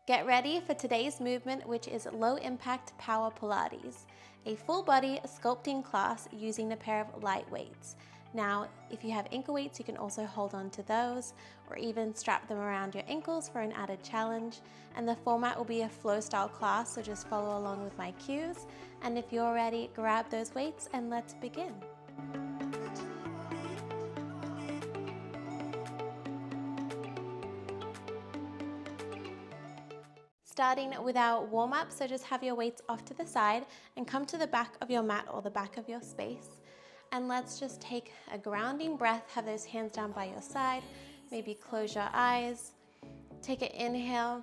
Get ready for today's movement, which is low impact power Pilates, a full body sculpting class using a pair of light weights. Now, if you have ankle weights, you can also hold on to those or even strap them around your ankles for an added challenge. And the format will be a flow style class, so just follow along with my cues. And if you're ready, grab those weights and let's begin. Starting with our warm-up, so just have your weights off to the side and come to the back of your mat or the back of your space. And let's just take a grounding breath, have those hands down by your side, maybe close your eyes, take an inhale,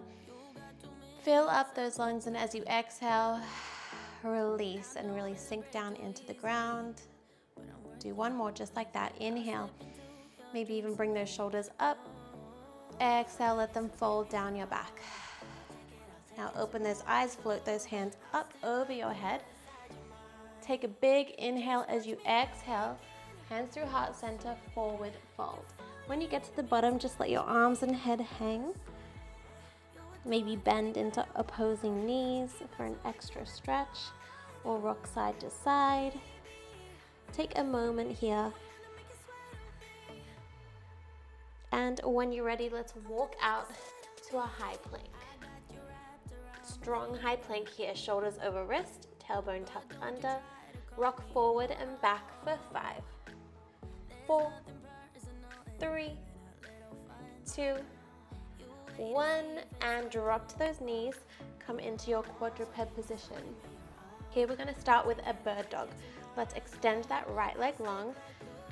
fill up those lungs, and as you exhale, release and really sink down into the ground. Do one more just like that. Inhale, maybe even bring those shoulders up. Exhale, let them fold down your back. Now open those eyes, float those hands up over your head. Take a big inhale as you exhale, hands through heart center, forward fold. When you get to the bottom, just let your arms and head hang. Maybe bend into opposing knees for an extra stretch, or rock side to side. Take a moment here. And when you're ready, let's walk out to a high plank. Strong high plank here, shoulders over wrist, tailbone tucked under. Rock forward and back for 5, 4, 3, 2, 1, and drop to those knees. Come into your quadruped position. Here we're going to start with a bird dog. Let's extend that right leg long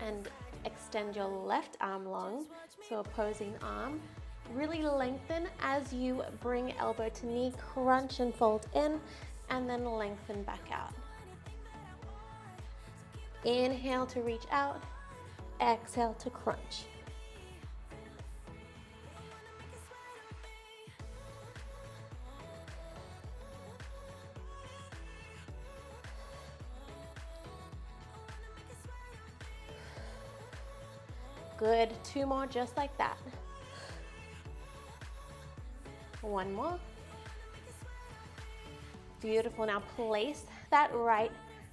and extend your left arm long, so opposing arm. Really lengthen as you bring elbow to knee, crunch and fold in, and then lengthen back out. Inhale to reach out, exhale to crunch. Good, 2 more just like that. 1 more. Beautiful. Now place that right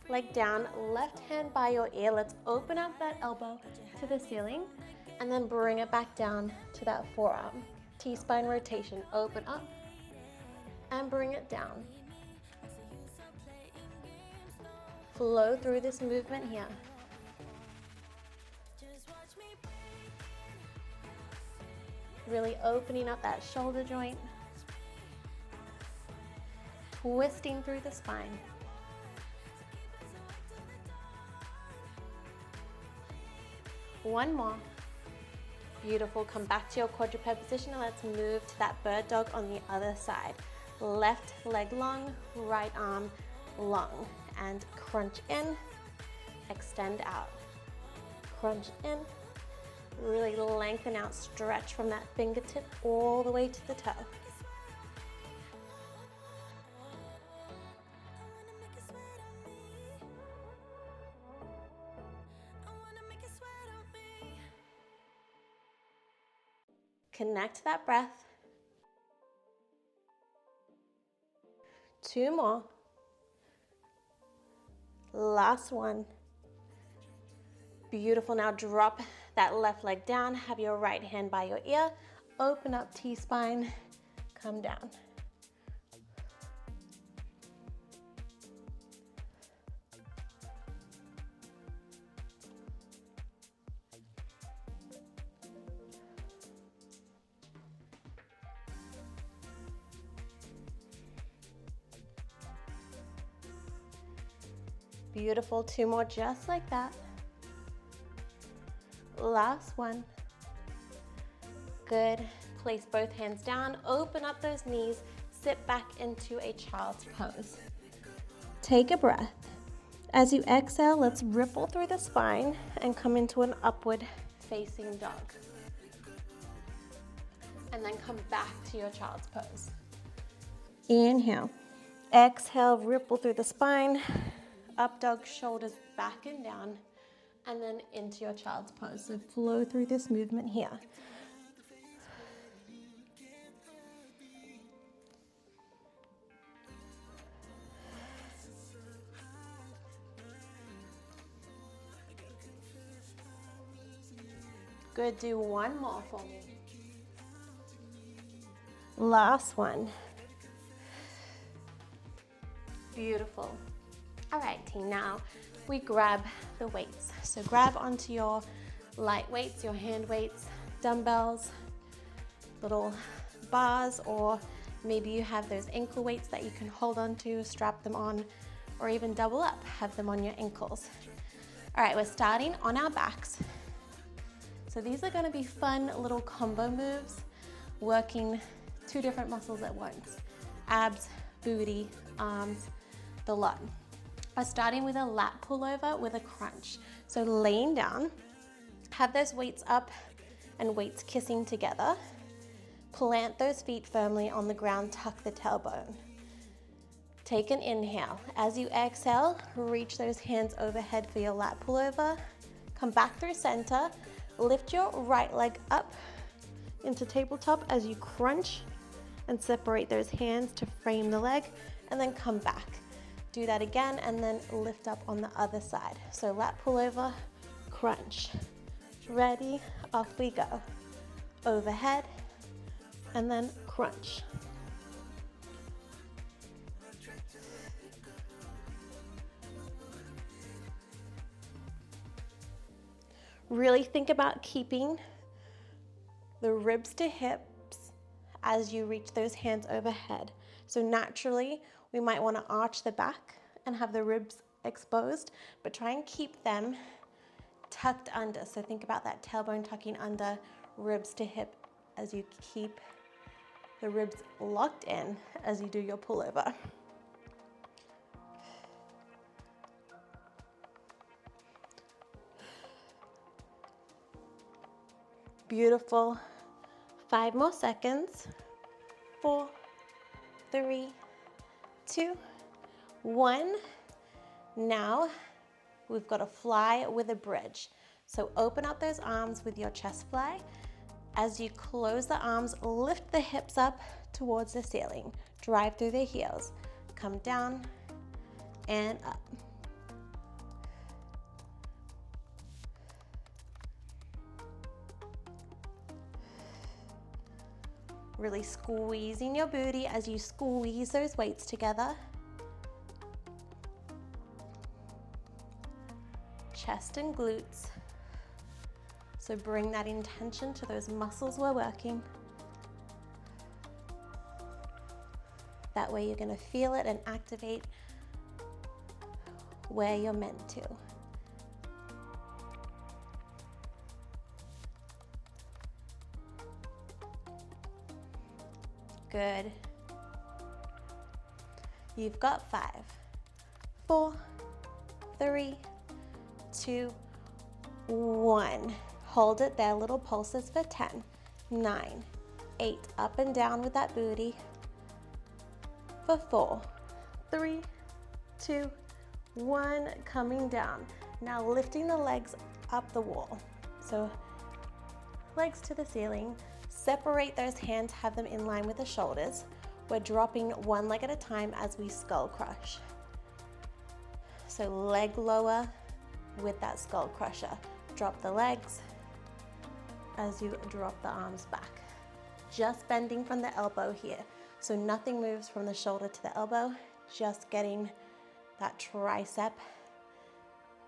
leg down, left hand by your ear. Let's open up that elbow to the ceiling and then bring it back down to that forearm. T-spine rotation. Open up and bring it down. Flow through this movement here. Really opening up that shoulder joint. Twisting through the spine. One more. Beautiful. Come back to your quadruped position and let's move to that bird dog on the other side. Left leg long, right arm long, and crunch in, extend out. Crunch in, really lengthen out, stretch from that fingertip all the way to the toe. Connect that breath. 2 more. Last one. Beautiful. Now drop that left leg down. Have your right hand by your ear. Open up T-spine. Come down. Beautiful. 2 more just like that. Last one. Good. Place both hands down. Open up those knees. Sit back into a child's pose. Take a breath. As you exhale, let's ripple through the spine and come into an upward facing dog. And then come back to your child's pose. Inhale. Exhale, ripple through the spine. Up dog, shoulders back and down, and then into your child's pose. So flow through this movement here. Good, do one more for me. Last one. Beautiful. All right, team, now we grab the weights. So grab onto your light weights, your hand weights, dumbbells, little bars, or maybe you have those ankle weights that you can hold on to, strap them on, or even double up, have them on your ankles. All right, we're starting on our backs. So these are gonna be fun little combo moves, working 2 different muscles at once. Abs, booty, arms, the lot. We're starting with a lat pullover with a crunch. So laying down, have those weights up and weights kissing together. Plant those feet firmly on the ground, tuck the tailbone. Take an inhale. As you exhale, reach those hands overhead for your lat pullover. Come back through center. Lift your right leg up into tabletop as you crunch and separate those hands to frame the leg, and then come back. Do that again and then lift up on the other side. So lat pullover, crunch. Ready, off we go. Overhead, and then crunch. Really think about keeping the ribs to hips as you reach those hands overhead. So naturally, we might want to arch the back and have the ribs exposed, but try and keep them tucked under. So think about that tailbone tucking under, ribs to hip as you keep the ribs locked in as you do your pullover. Beautiful. 5 more seconds. 4, 3, 2, 1. Now we've got a fly with a bridge. So open up those arms with your chest fly. As you close the arms, lift the hips up towards the ceiling. Drive through the heels. Come down and up. Really squeezing your booty as you squeeze those weights together. Chest and glutes. So bring that intention to those muscles we're working. That way you're gonna feel it and activate where you're meant to. Good. You've got 5, 4, 3, 2, 1. Hold it there, little pulses for 10, 9, 8, up and down with that booty. For 4, 3, 2, 1, coming down. Now lifting the legs up the wall. So legs to the ceiling. Separate those hands, have them in line with the shoulders. We're dropping one leg at a time as we skull crush. So leg lower with that skull crusher. Drop the legs as you drop the arms back. Just bending from the elbow here. So nothing moves from the shoulder to the elbow, just getting that tricep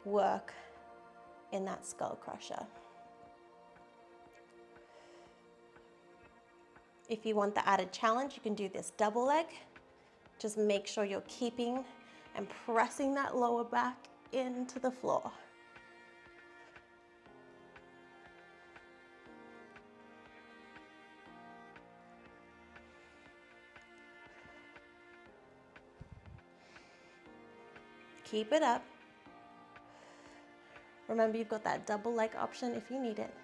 work in that skull crusher. If you want the added challenge, you can do this double leg. Just make sure you're keeping and pressing that lower back into the floor. Keep it up. Remember, you've got that double leg option if you need it.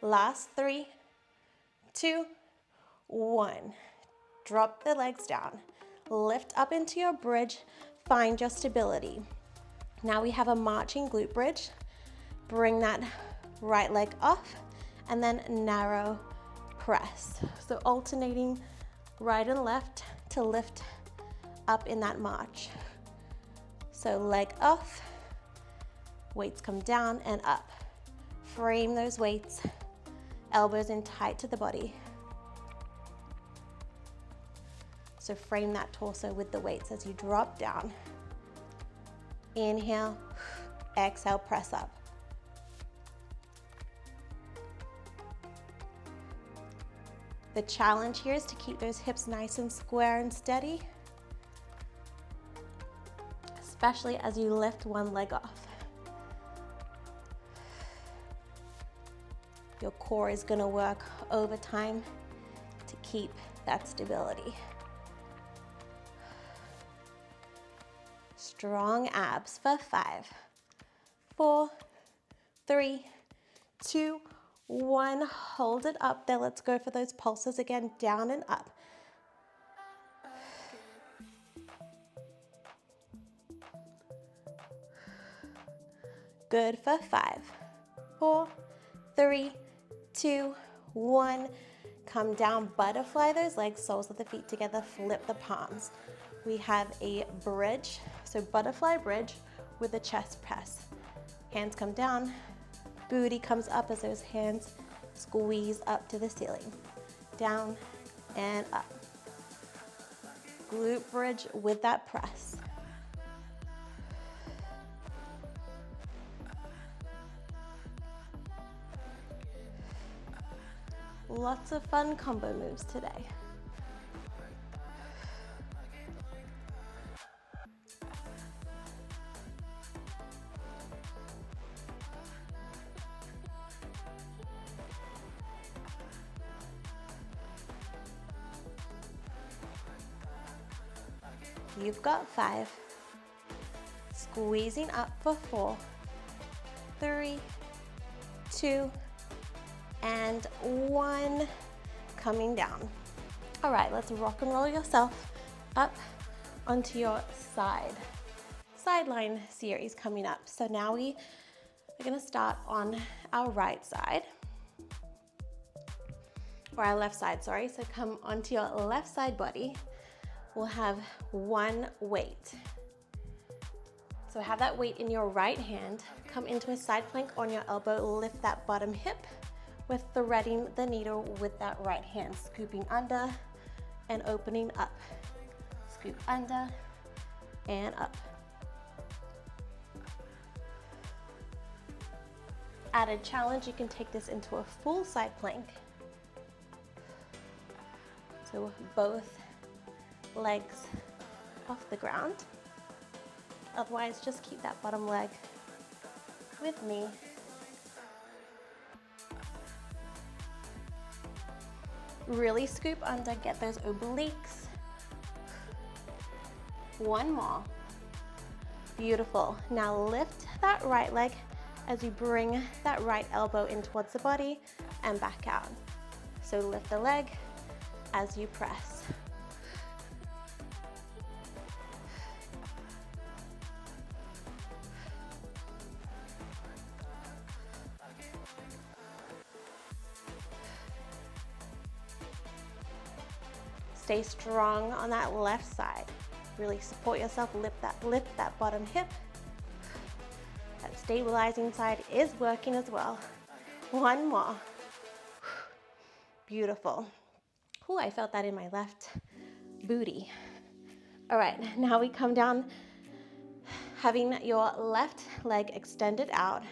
Last 3, 2, 1. Drop the legs down. Lift up into your bridge. Find your stability. Now we have a marching glute bridge. Bring that right leg off and then narrow press. So alternating right and left to lift up in that march. So leg off, weights come down and up. Frame those weights, elbows in tight to the body. So frame that torso with the weights as you drop down. Inhale, exhale, press up. The challenge here is to keep those hips nice and square and steady, especially as you lift one leg off. Your core is going to work overtime to keep that stability. Strong abs for 5, 4, 3, 2, 1. Hold it up there. Let's go for those pulses again, down and up. Good for 5, 4, 3, 2, 1. Come down, butterfly those legs, soles of the feet together, flip the palms. We have a bridge, so butterfly bridge with a chest press. Hands come down, booty comes up as those hands squeeze up to the ceiling. Down and up. Glute bridge with that press. Lots of fun combo moves today. You've got 5. Squeezing up for 4, 3, 2, and 1. Coming down. All right, let's rock and roll yourself up onto your sideline series coming up. So now we are going to start on our right side, or our left side, sorry. So come onto your left side body. We'll have one weight. So have that weight in your right hand. Come into a side plank on your elbow, lift that bottom hip. We're threading the needle with that right hand, scooping under and opening up. Scoop under and up. Added challenge, you can take this into a full side plank. So both legs off the ground. Otherwise, just keep that bottom leg with me. Really scoop under, get those obliques. One more. Beautiful. Now lift that right leg as you bring that right elbow in towards the body and back out. So lift the leg as you press. Stay strong on that left side. Really support yourself, lift that bottom hip. That stabilizing side is working as well. One more. Beautiful. Ooh, I felt that in my left booty. All right, now we come down, having your left leg extended out.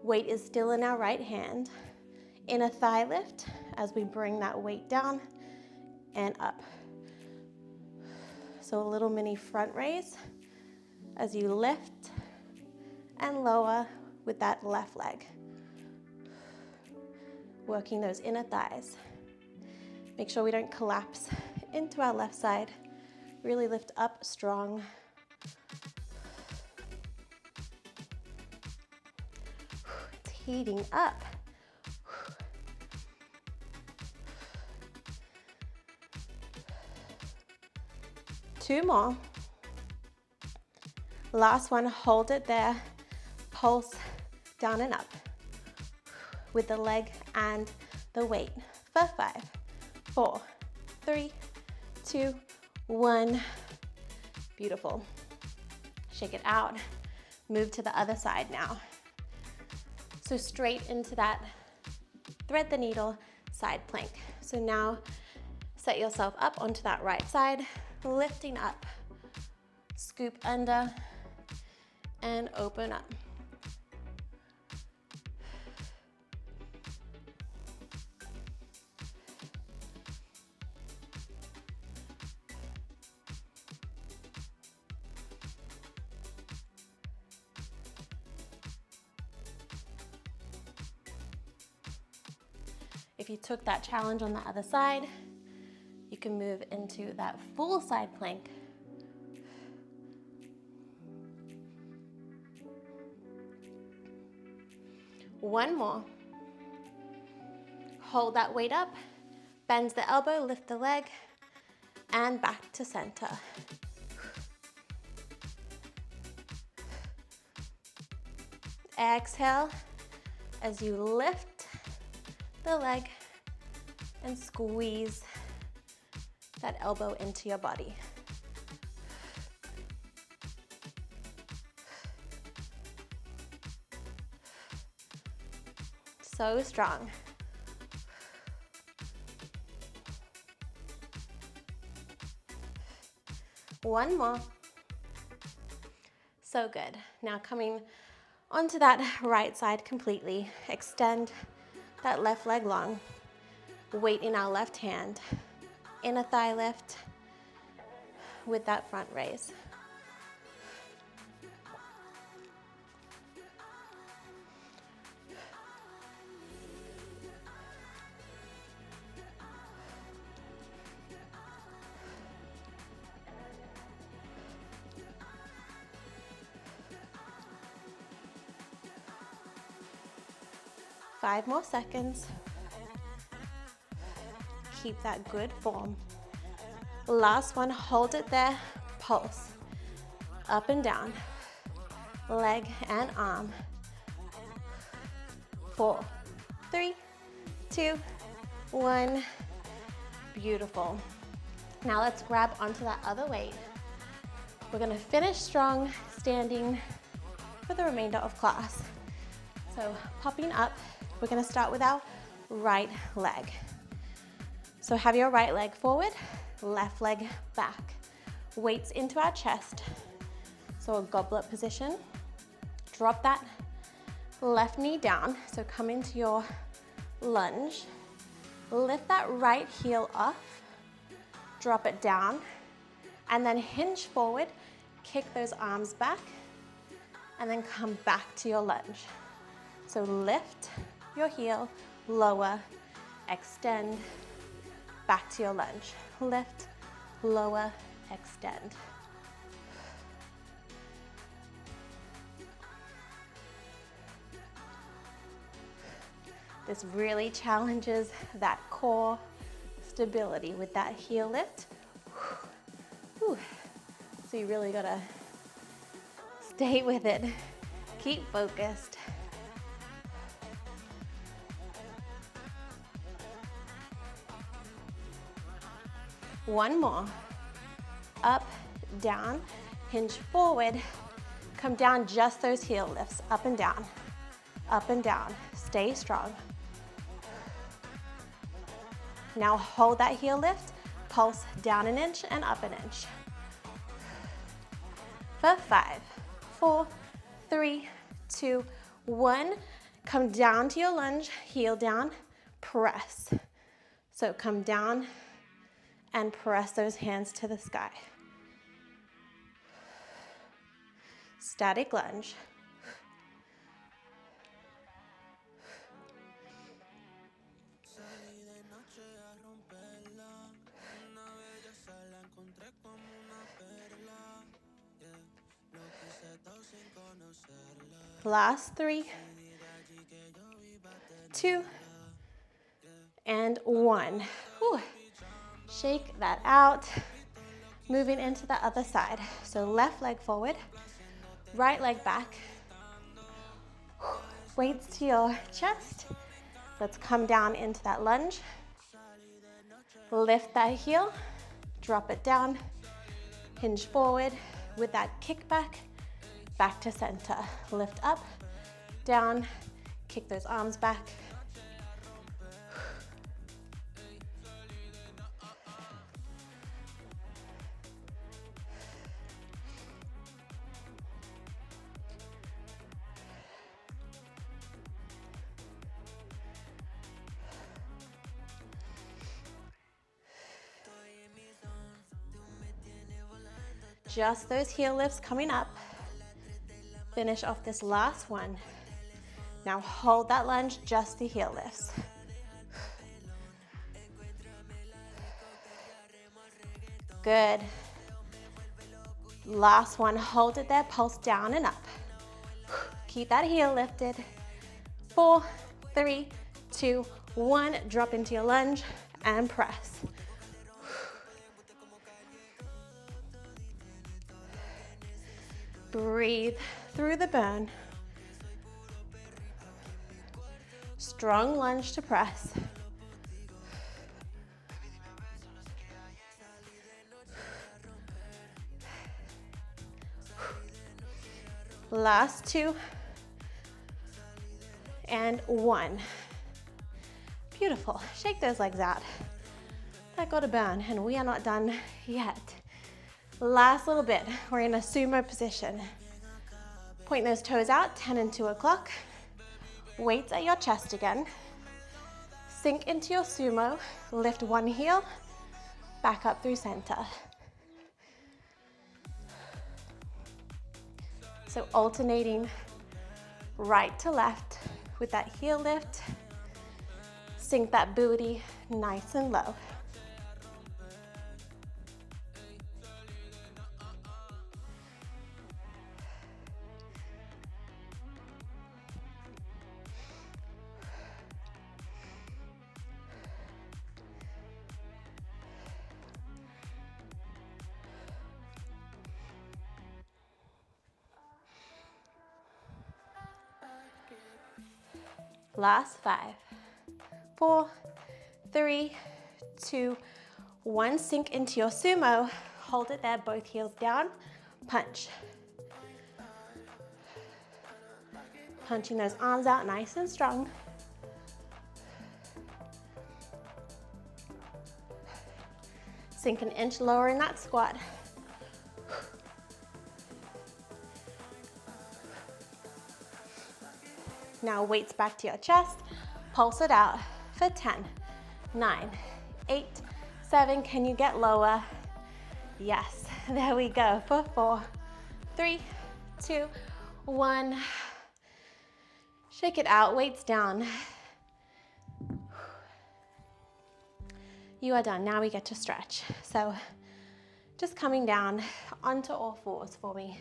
Weight is still in our right hand. In a thigh lift as we bring that weight down and up. So a little mini front raise as you lift and lower with that left leg. Working those inner thighs. Make sure we don't collapse into our left side. Really lift up strong. It's heating up. Two more. Last one, hold it there. Pulse down and up with the leg and the weight for 5, 4, 3, 2, 1. Beautiful. shake it out, move to the other side now. So straight into that thread the needle side plank. So now set yourself up onto that right side, lifting up, scoop under, and open up. If you took that challenge on the other side, you can move into that full side plank. One more. Hold that weight up, bend the elbow, lift the leg, and back to center. Exhale as you lift the leg and squeeze that elbow into your body. So strong. One more. So good. Now coming onto that right side completely. Extend that left leg long. Weight in our left hand. Inner thigh lift with that front raise. Five more seconds. Keep that good form. Last one, hold it there, pulse. Up and down, leg and arm. 4, 3, 2, 1. Beautiful. Now let's grab onto that other weight. We're gonna finish strong, standing for the remainder of class. So popping up, we're gonna start with our right leg. So have your right leg forward, left leg back. Weights into our chest. So a goblet position. Drop that left knee down. So come into your lunge. Lift that right heel off. Drop it down. And then hinge forward. Kick those arms back. And then come back to your lunge. So lift your heel, lower, extend, back to your lunge. Lift, lower, extend. This really challenges that core stability with that heel lift. Whew. So you really gotta stay with it. Keep focused. One more. Up, down, hinge forward, come down, just those heel lifts, up and down, stay strong. Now hold that heel lift, pulse down an inch and up an inch. For 5, 4, 3, 2, 1. Come down to your lunge, heel down, press. So come down and press those hands to the sky. Static lunge. Last 3, 2, and 1. Whew. Shake that out. Moving into the other side. So left leg forward, right leg back. Weights to your chest. Let's come down into that lunge. Lift that heel, drop it down, hinge forward with that kick back back to center. Lift up, down, kick those arms back. Just those heel lifts coming up. Finish off this last one. Now hold that lunge, just the heel lifts. Good. Last one, hold it there, pulse down and up. Keep that heel lifted. 4, 3, 2, 1, drop into your lunge and press. Breathe through the burn. Strong lunge to press. Last 2 and 1. Beautiful. Shake those legs out. That got a burn, and we are not done yet. Last little bit. We're in a sumo position. Point those toes out, 10 and 2 o'clock. Weights at your chest again. Sink into your sumo. Lift one heel, back up through center. So alternating right to left with that heel lift. Sink that booty nice and low. Last 5, 4, 3, 2, 1. Sink into your sumo. Hold it there, both heels down. Punch. Punching those arms out nice and strong. Sink an inch lower in that squat. Now weights back to your chest, pulse it out for 10, 9, 8, 7, can you get lower? Yes, there we go, for 4, 3, 2, 1. Shake it out, weights down. You are done, now we get to stretch. So just coming down onto all fours for me.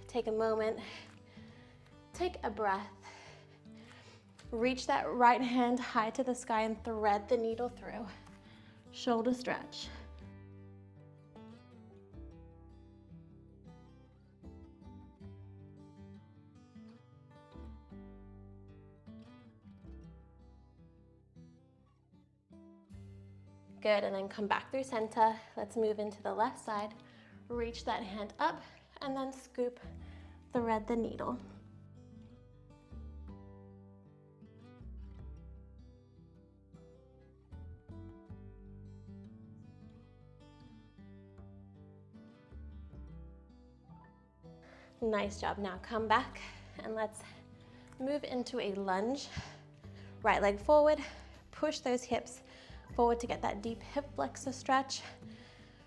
Take a moment. Take a breath. Reach that right hand high to the sky and thread the needle through. Shoulder stretch. Good, and then come back through center. Let's move into the left side. Reach that hand up and then scoop, thread the needle. Nice job. Now come back and let's move into a lunge. Right leg forward, push those hips forward to get that deep hip flexor stretch.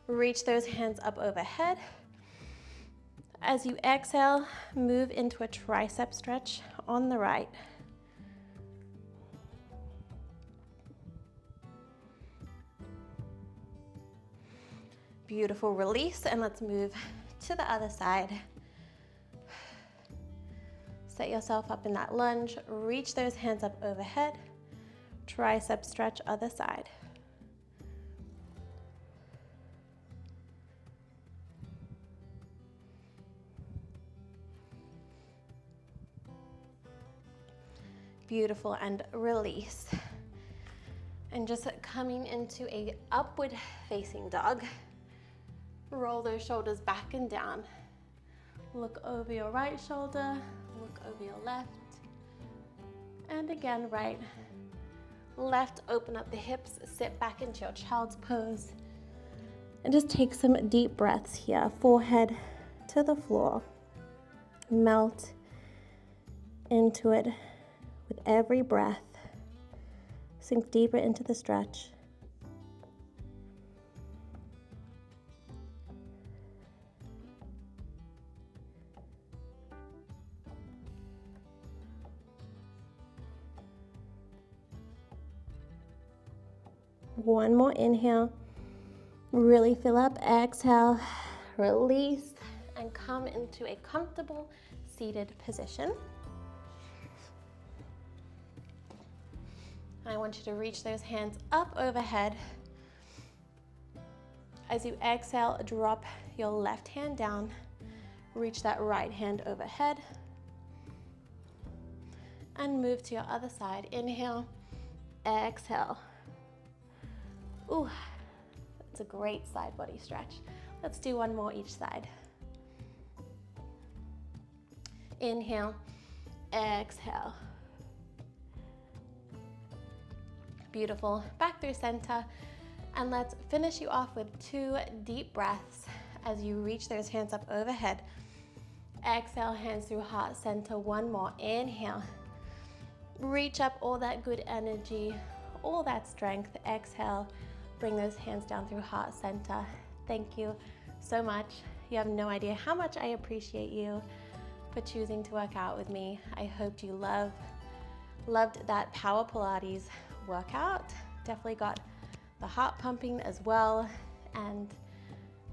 Reach those hands up overhead. As you exhale, move into a tricep stretch on the right. Beautiful, release, and let's move to the other side. Set yourself up in that lunge, reach those hands up overhead, tricep stretch, other side. Beautiful, and release. And just coming into a upward facing dog. Roll those shoulders back and down. Look over your right shoulder, look over your left. And again, right, left, open up the hips, sit back into your child's pose. And just take some deep breaths here, forehead to the floor. Melt into it with every breath. Sink deeper into the stretch. One more inhale. Really fill up. Exhale, release, and come into a comfortable seated position. I want you to reach those hands up overhead. As you exhale, drop your left hand down. Reach that right hand overhead. And move to your other side. Inhale, exhale. Ooh, that's a great side body stretch. Let's do one more each side. Inhale, exhale. Beautiful. Back through center. And let's finish you off with 2 deep breaths as you reach those hands up overhead. Exhale, hands through heart center. One more. Inhale. Reach up all that good energy, all that strength. Exhale. Bring those hands down through heart center. Thank you so much. You have no idea how much I appreciate you for choosing to work out with me. I hope you loved that power Pilates workout. Definitely got the heart pumping as well. And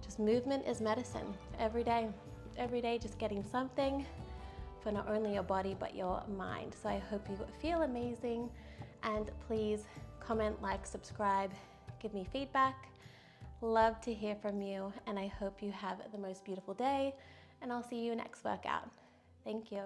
just movement is medicine every day. Every day, just getting something for not only your body, but your mind. So I hope you feel amazing. And please comment, like, subscribe, give me feedback. Love to hear from you. And I hope you have the most beautiful day. And I'll see you next workout. Thank you.